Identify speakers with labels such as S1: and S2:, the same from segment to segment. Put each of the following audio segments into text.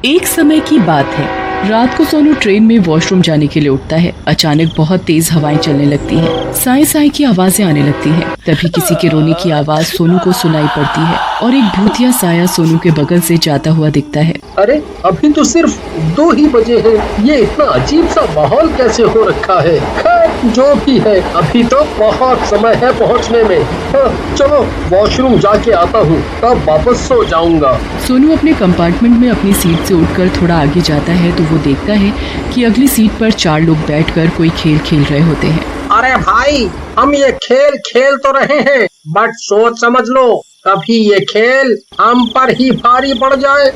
S1: एक समय की बात है, रात को सोनू ट्रेन में वॉशरूम जाने के लिए उठता है। अचानक बहुत तेज हवाएं चलने लगती हैं। साए साए की आवाजें आने लगती हैं। तभी किसी के रोने की आवाज सोनू को सुनाई पड़ती है और एक भूतिया साया सोनू के बगल से जाता हुआ दिखता है।
S2: अरे अभी तो सिर्फ 2 ही बजे हैं। ये इतना अजीब सा माहौल कैसे हो रखा है। खैर जो भी है, अभी तो बहुत समय है पहुंचने में। चलो वॉशरूम जाके आता हूँ, तब वापस सो जाऊंगा।
S1: सोनू अपने कंपार्टमेंट में अपनी सीट से उठकर थोड़ा आगे जाता है तो वो देखता है कि अगली सीट पर 4 लोग बैठकर कोई खेल खेल रहे होते हैं।
S2: अरे भाई, हम ये खेल खेल तो रहे हैं, बट सोच समझ लो, कभी ये खेल हम पर ही भारी पड़ जाए।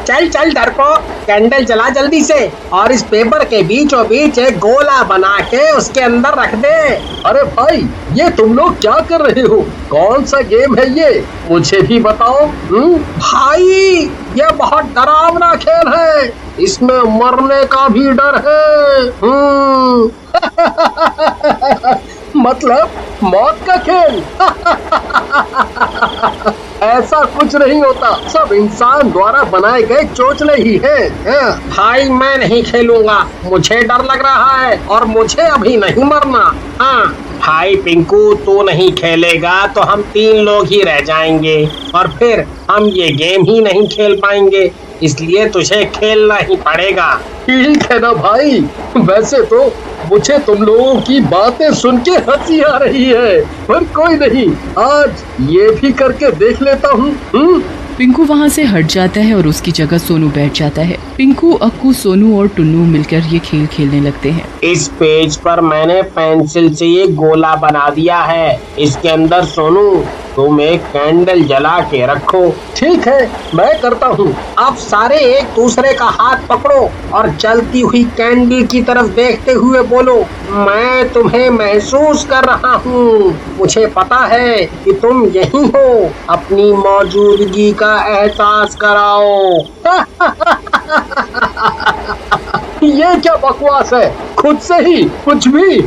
S2: चल चल डरपोक, कैंडल जला जल्दी से और इस पेपर के बीचों बीच एक गोला बना के उसके अंदर रख दे। अरे भाई, ये तुम लोग क्या कर रहे हो? कौन सा गेम है ये? मुझे भी बताओ। भाई, ये बहुत डरावना खेल है, इसमें मरने का भी डर है। मतलब मौत का खेल? ऐसा कुछ नहीं होता, सब इंसान द्वारा बनाए गए चोचले ही हैं। भाई मैं नहीं खेलूंगा, मुझे डर लग रहा है और मुझे अभी नहीं मरना। हाँ भाई पिंकू, तू नहीं खेलेगा तो हम 3 लोग ही रह जाएंगे और फिर हम ये गेम ही नहीं खेल पाएंगे, इसलिए तुझे खेलना ही पड़ेगा। ठीक है ना भाई, वैसे तो मुझे तुम लोगों की बातें सुन के हंसी आ रही है, पर कोई नहीं, आज ये भी करके देख लेता हूँ।
S1: पिंकू वहाँ से हट जाता है और उसकी जगह सोनू बैठ जाता है। पिंकू, अक्कू, सोनू और टुन्नू मिलकर ये खेल खेलने लगते हैं।
S2: इस पेज पर मैंने पेंसिल से ये गोला बना दिया है, इसके अंदर सोनू तुम एक कैंडल जला के रखो। ठीक है, मैं करता हूँ। आप सारे एक दूसरे का हाथ पकड़ो और जलती हुई कैंडल की तरफ देखते हुए बोलो, मैं तुम्हें महसूस कर रहा हूँ, मुझे पता है कि तुम यहीं हो, अपनी मौजूदगी का एहसास कराओ। ये क्या बकवास है? खुद से ही कुछ भी।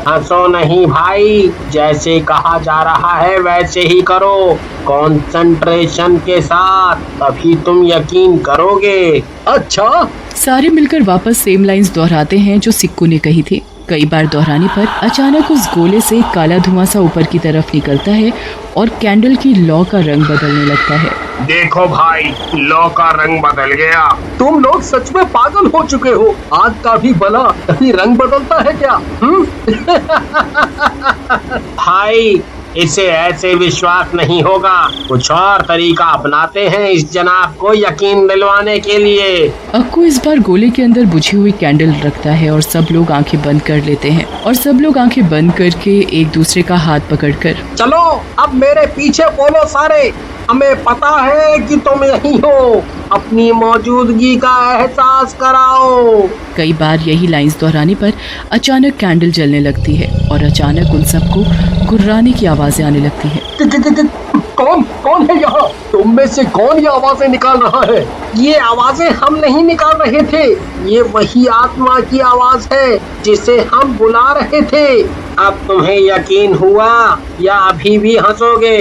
S2: हंसो नहीं भाई, जैसे कहा जा रहा है वैसे ही करो, कंसंट्रेशन के साथ, तभी तुम यकीन करोगे। अच्छा।
S1: सारे मिलकर वापस सेम लाइंस दोहराते हैं जो सिक्कू ने कही थी। कई बार दोहराने पर अचानक उस गोले से काला धुआं सा ऊपर की तरफ निकलता है और कैंडल की लौ का रंग बदलने लगता है।
S2: देखो भाई, लौ का रंग बदल गया। तुम लोग सच में पागल हो चुके हो। आग का भी भला कभी रंग बदलता है क्या? भाई, इसे ऐसे विश्वास नहीं होगा, कुछ और तरीका अपनाते हैं इस जनाब को यकीन दिलवाने के लिए।
S1: अक्कू इस बार गोले के अंदर बुझी हुई कैंडल रखता है और सब लोग आंखें बंद कर लेते हैं और सब लोग आंखें बंद करके एक दूसरे का हाथ पकड़कर,
S2: चलो अब मेरे पीछे बोलो सारे, हमें पता है कि तुम यहीं हो, अपनी मौजूदगी का एहसास कराओ।
S1: कई बार यही लाइंस दोहराने पर अचानक कैंडल जलने लगती है और अचानक उन सबको गुर्राने की आवाजें आने लगती है।
S2: कौन है यहाँ? तुम में से कौन ये आवाजें निकाल रहा है? ये आवाजें हम नहीं निकाल रहे थे, ये वही आत्मा की आवाज है जिसे हम बुला रहे थे। अब तुम्हें यकीन हुआ या अभी भी हंसोगे?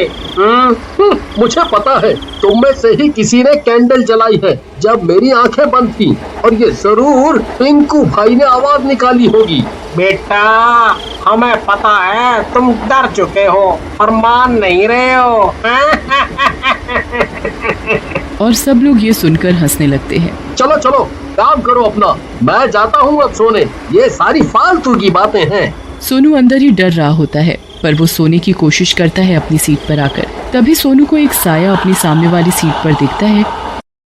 S2: मुझे पता है, तुम में से ही किसी ने कैंडल जलाई है जब मेरी आंखें बंद थी, और ये जरूर पिंकू भाई ने आवाज निकाली होगी। बेटा, हमें पता है तुम डर चुके हो और मान नहीं रहे हो।
S1: और सब लोग ये सुनकर हंसने लगते हैं।
S2: चलो चलो, काम करो अपना, मैं जाता हूँ अब सोने, ये सारी फालतू की बातें हैं।
S1: सोनू अंदर ही डर रहा होता है, पर वो सोने की कोशिश करता है अपनी सीट पर आकर। तभी सोनू को एक साया अपनी सामने वाली सीट पर दिखता है।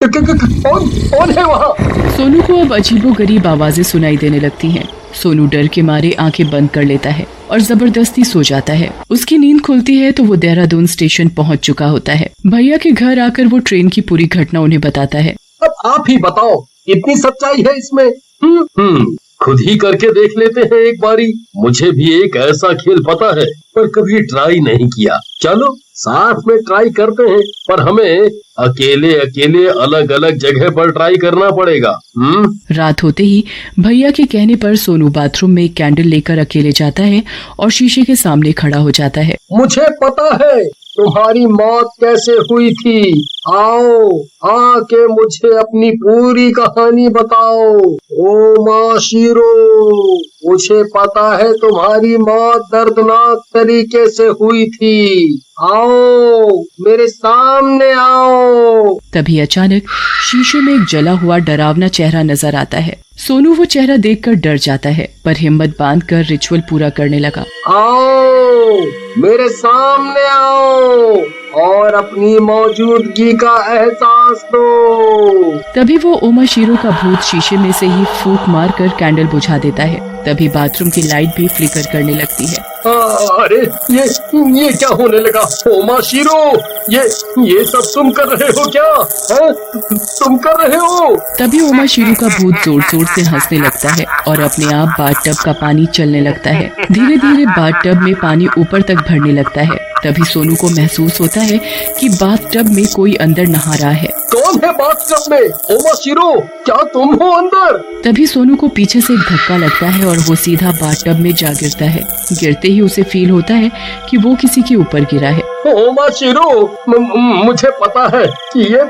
S2: कौन है वहाँ?
S1: सोनू को अब अजीबोगरीब आवाजें सुनाई देने लगती हैं। सोनू डर के मारे आंखें बंद कर लेता है और जबरदस्ती सो जाता है। उसकी नींद खुलती है तो वो देहरादून स्टेशन पहुंच चुका होता है। भैया के घर आकर वो ट्रेन की पूरी घटना उन्हें बताता है।
S2: अब आप ही बताओ, कितनी सच्चाई है इसमें? खुद ही करके देख लेते हैं एक बारी। मुझे भी एक ऐसा खेल पता है, पर कभी ट्राई नहीं किया। चलो साथ में ट्राई करते हैं, पर हमें अकेले अकेले अलग अलग जगह पर ट्राई करना पड़ेगा।
S1: रात होते ही भैया के कहने पर सोनू बाथरूम में एक कैंडल लेकर अकेले जाता है और शीशे के सामने खड़ा हो जाता है।
S2: मुझे पता है तुम्हारी मौत कैसे हुई थी, आओ आके मुझे अपनी पूरी कहानी बताओ। ओ माँ शीरो, मुझे पता है तुम्हारी मौत दर्दनाक तरीके से हुई थी। आओ मेरे सामने आओ।
S1: तभी अचानक शीशे में एक जला हुआ डरावना चेहरा नजर आता है। सोनू वो चेहरा देखकर डर जाता है, पर हिम्मत बांधकर रिचुअल पूरा करने लगा।
S2: आओ मेरे सामने आओ और अपनी मौजूदगी का एहसास दो।
S1: तभी वो ओमाशीरो का भूत शीशे में से ही फूंक मारकर कैंडल बुझा देता है। तभी बाथरूम की लाइट भी फ्लिकर करने लगती है।
S2: अरे ये क्या होने लगा? ओमाशीरो, ये सब तुम कर रहे हो क्या? है? तुम कर रहे हो?
S1: तभी ओमाशीरो का भूत जोर जोर से हंसने लगता है और अपने आप बाथटब का पानी चलने लगता है। धीरे धीरे बाथटब में पानी ऊपर तक भरने लगता है। तभी सोनू को महसूस होता है कि बाथटब में कोई अंदर नहा रहा है।
S2: कौन है बाथटब में? ओमाशीरो, क्या तुम हो अंदर?
S1: तभी सोनू को पीछे से एक धक्का लगता है और वो सीधा बाथटब में जा गिरता है। गिरते ही उसे फील होता है कि वो किसी के ऊपर गिरा है।
S2: ओमाशीरो, मुझे पता है कि ये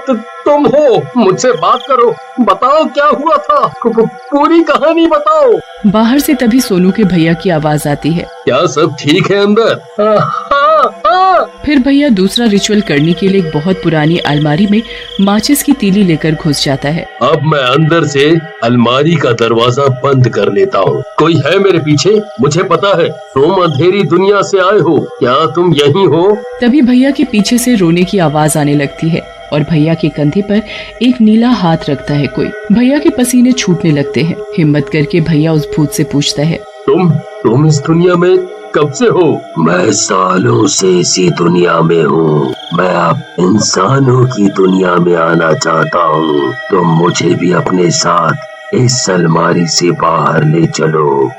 S2: तुम हो। मुझसे बात करो, बताओ क्या हुआ था, पूरी कहानी बताओ।
S1: बाहर से तभी सोनू के भैया की आवाज आती है।
S2: क्या सब ठीक है अंदर? हाँ।
S1: फिर भैया दूसरा रिचुअल करने के लिए एक बहुत पुरानी अलमारी में माचिस की तीली लेकर घुस जाता है।
S2: अब मैं अंदर से अलमारी का दरवाजा बंद कर लेता हूँ। कोई है मेरे पीछे? मुझे पता है तुम अंधेरी दुनिया से आए हो। क्या तुम यहीं हो?
S1: तभी भैया के पीछे से रोने की आवाज आने लगती है और भैया के कंधे पर एक नीला हाथ रखता है कोई। भैया के पसीने छूटने लगते हैं। हिम्मत करके भैया उस भूत से पूछता है,
S2: तुम इस दुनिया में कब से हो? मैं सालों से इसी दुनिया में हूँ। मैं अब इंसानों की दुनिया में आना चाहता हूँ। तुम मुझे भी अपने साथ इस अलमारी से बाहर ले चलो।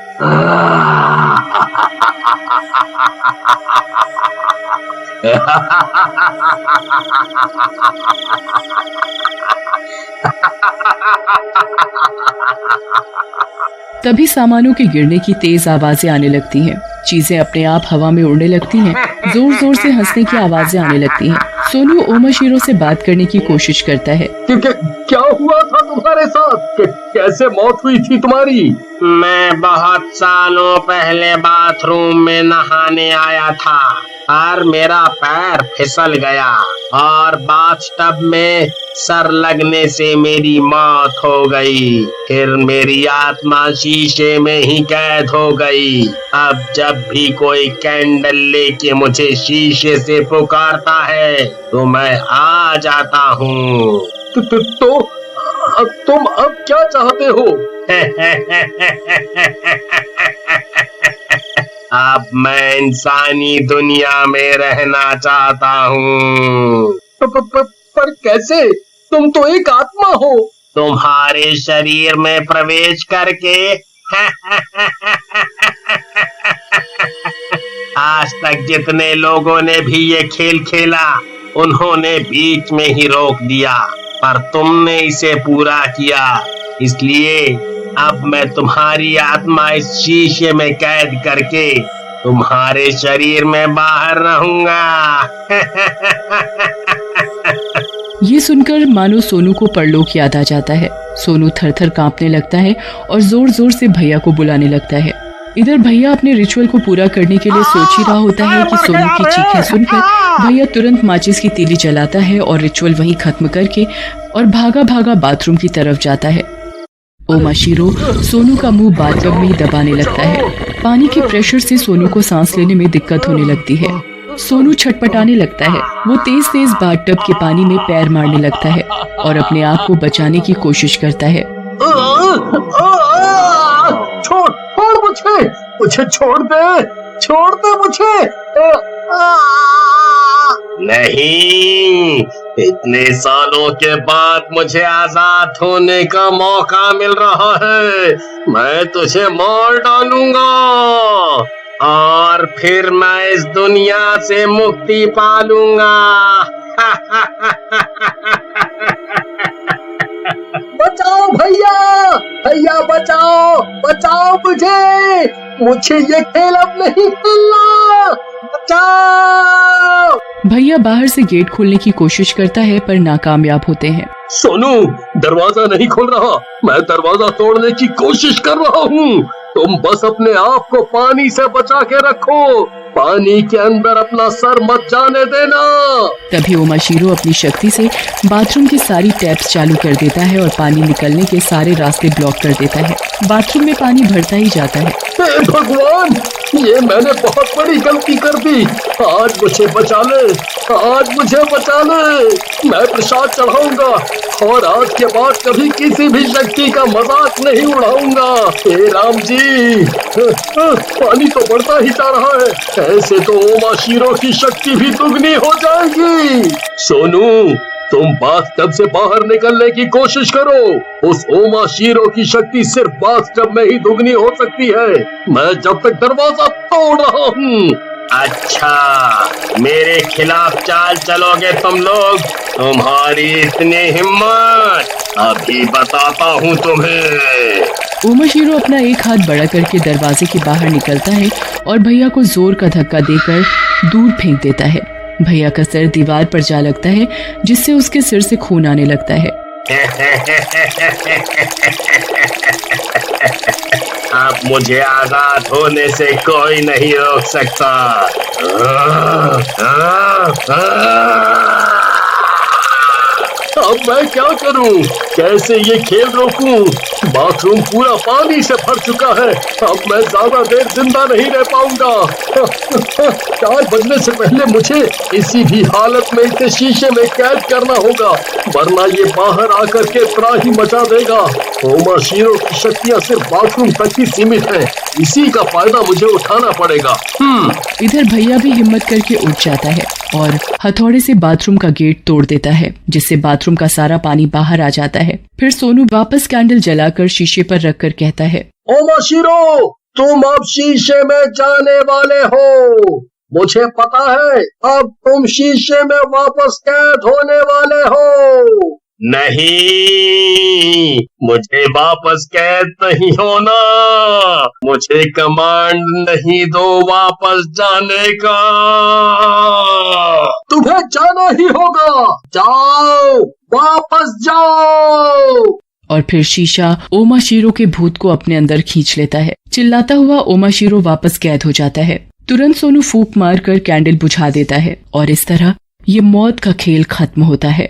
S1: तभी सामानों के गिरने की तेज आवाजें आने लगती हैं। चीजें अपने आप हवा में उड़ने लगती हैं। जोर जोर से हंसने की आवाजें आने लगती हैं। सोनू ओमाशीरो से बात करने की कोशिश करता है।
S2: क्या हुआ था तुम्हारे साथ? कैसे मौत हुई थी तुम्हारी? मैं बहुत सालों पहले बाथरूम में नहाने आया था और मेरा पैर फिसल गया और बाथटब में सर लगने से मेरी मौत हो गई। फिर मेरी आत्मा शीशे में ही कैद हो गई। अब जब भी कोई कैंडल लेके मुझे शीशे से पुकारता है तो मैं आ जाता हूँ। तो तुम अब क्या चाहते हो? अब मैं इंसानी दुनिया में रहना चाहता हूँ। पर कैसे? तुम तो एक आत्मा हो। तुम्हारे शरीर में प्रवेश करके आज तक जितने लोगों ने भी ये खेल खेला उन्होंने बीच में ही रोक दिया, पर तुमने इसे पूरा किया। इसलिए अब मैं तुम्हारी आत्मा इस शीशे में कैद करके तुम्हारे शरीर में बाहर रहूंगा।
S1: ये सुनकर मानो सोनू को परलोक याद आ जाता है। सोनू थर-थर कांपने लगता है और जोर जोर से भैया को बुलाने लगता है। इधर भैया अपने रिचुअल को पूरा करने के लिए सोच ही रहा होता है कि सोनू की चीखें सुनकर भैया तुरंत माचिस की तीली जलाता है और रिचुअल वहीं खत्म करके और भागा भागा बाथरूम की तरफ जाता है। ओमाशीरो सोनू का मुंह बाथटब में ही दबाने लगता है। पानी के प्रेशर से सोनू को सांस लेने में दिक्कत होने लगती है। सोनू छटपटाने लगता है। वो तेज तेज बाथटब के पानी में पैर मारने लगता है और अपने आप को बचाने की कोशिश करता है।
S2: मुझे छोड़ दे मुझे। नहीं, इतने सालों के बाद मुझे आजाद होने का मौका मिल रहा है। मैं तुझे मार डालूंगा और फिर मैं इस दुनिया से मुक्ति पालूंगा। बचाओ भैया, भैया बचाओ मुझे ये खेल अब नहीं खेलना। बचाओ।
S1: भैया बाहर से गेट खोलने की कोशिश करता है पर नाकामयाब होते हैं।
S2: सोनू, दरवाजा नहीं खुल रहा। मैं दरवाजा तोड़ने की कोशिश कर रहा हूँ। तुम बस अपने आप को पानी से बचा के रखो। पानी के अंदर अपना सर मत जाने देना।
S1: तभी ओमाशीरो अपनी शक्ति से बाथरूम की सारी टैप्स चालू कर देता है और पानी निकलने के सारे रास्ते ब्लॉक कर देता है। बाथरूम में पानी भरता ही जाता है।
S2: हे भगवान, ये मैंने बहुत बड़ी गलती कर दी। आज मुझे बचा ले, आज मुझे बचा ले। मैं प्रसाद चढ़ाऊंगा और आज के बाद कभी किसी भी शक्ति का मजाक नहीं उड़ाऊंगा। हे राम जी, पानी तो बढ़ता ही जा रहा है। ऐसे तो ओमाशीरो की शक्ति भी दुगनी हो जाएगी। सोनू, तुम बाथटब से बाहर निकलने की कोशिश करो। उस ओमाशीरो की शक्ति सिर्फ बाथटब में ही दुगनी हो सकती है। मैं जब तक दरवाजा तोड़ रहा हूँ। अच्छा, मेरे खिलाफ चाल चलोगे तुम लोग? तुम्हारी इतनी हिम्मत, अभी बताता हूँ तुम्हें।
S1: ओमाशीरो अपना एक हाथ बड़ा करके दरवाजे के बाहर निकलता है और भैया को जोर का धक्का देकर दूर फेंक देता है। भैया का सिर दीवार पर जा लगता है जिससे उसके सिर से खून आने लगता है।
S2: अब मुझे आजाद होने से कोई नहीं रोक सकता। अब मैं क्या करूं? कैसे ये खेल रोकूं? बाथरूम पूरा पानी से भर चुका है। अब मैं ज्यादा देर जिंदा नहीं रह पाऊंगा। 4 बजने से पहले मुझे इसी भी हालत में इसे शीशे में कैद करना होगा, वरना ये बाहर आकर के त्राही मचा देगा। ओमाशीरो की शक्तियाँ सिर्फ बाथरूम तक ही सीमित है। इसी का फायदा मुझे उठाना पड़ेगा।
S1: इधर भैया भी हिम्मत करके उठ जाता है और हथौड़े से बाथरूम का गेट तोड़ देता है, जिससे बाथरूम का सारा पानी बाहर आ जाता है। फिर सोनू वापस कैंडल जलाकर शीशे पर रखकर कहता है,
S2: ओमाशीरो, तुम अब शीशे में जाने वाले हो। मुझे पता है अब तुम शीशे में वापस कैद होने वाले हो। नहीं, मुझे वापस कैद नहीं होना। मुझे कमांड नहीं दो वापस जाने का। तुम्हें जाना ही होगा। जाओ, वापस जाओ।
S1: और फिर शीशा ओमाशीरो के भूत को अपने अंदर खींच लेता है। चिल्लाता हुआ ओमाशीरो वापस कैद हो जाता है। तुरंत सोनू फूंक मारकर कैंडल बुझा देता है और इस तरह ये मौत का खेल खत्म होता है।